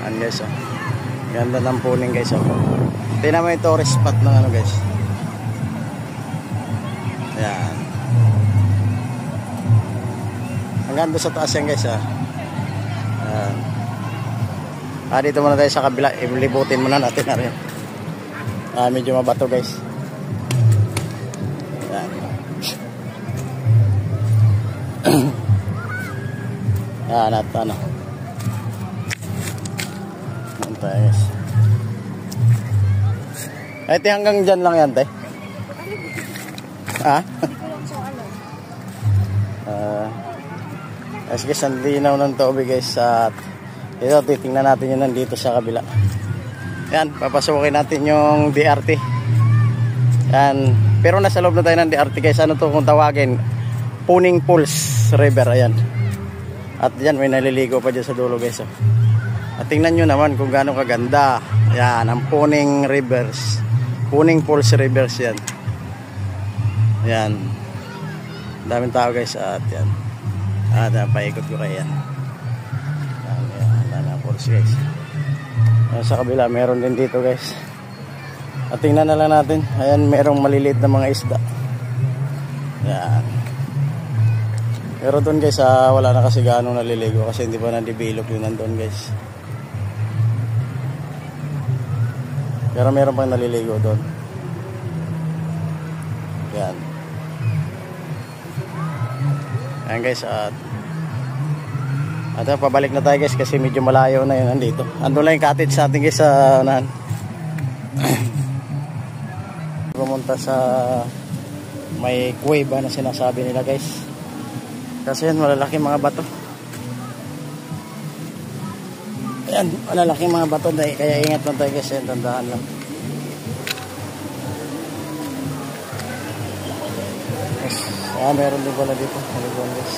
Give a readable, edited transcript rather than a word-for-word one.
Ayan guys, oh. Ganda ng puning guys, oh. Tingnan mo yung tourist spot ng ano guys. Ayan. Hanggang doon sa taas yan guys, ah. Ayan. Dito muna tayo sa kabila. Ilibutin muna natin na rin. Medyo mabato guys. Ayan. Ayan at ano. Ayan tayo guys. Ito hanggang dyan lang yan tayo. Ha? Guys, ang linaw ng tubig guys. At ito, titingnan natin yun nandito sa kabila. Yan, papasukin natin yung DRT. Yan, pero nasa loob na tayo ng DRT guys. Ano to kung tawagin? Puning Pools River, ayan. At yan, may naliligo pa dyan sa dulo guys, oh. At tingnan nyo naman kung gaano kaganda. Yan, ang Puning Rivers. Puning Pools Rivers yan. Yan. Daming tao guys. At yan. At paikot ko kayo yan. Guys. Sa kabila meron din dito guys. At tingnan na lang natin. Ayan, merong maliliit na mga isda. Ayan. Pero doon guys, wala na kasi gaano naliligo kasi hindi pa na-develop yun nandun guys. Pero meron pang naliligo doon. Ayan. Ayan guys, at pabalik na tayo guys kasi medyo malayo na yun nandito. Ando lang yung cottage natin guys sa unahan. Pumunta sa may kuweba na sinasabi nila guys. Kasi yan malalaking mga bato. Ayan, malalaking mga bato dahil kaya ingat lang tayo guys. Ayan, tandaan lang. Yes. Ayan, meron din pala dito. Maliguan guys.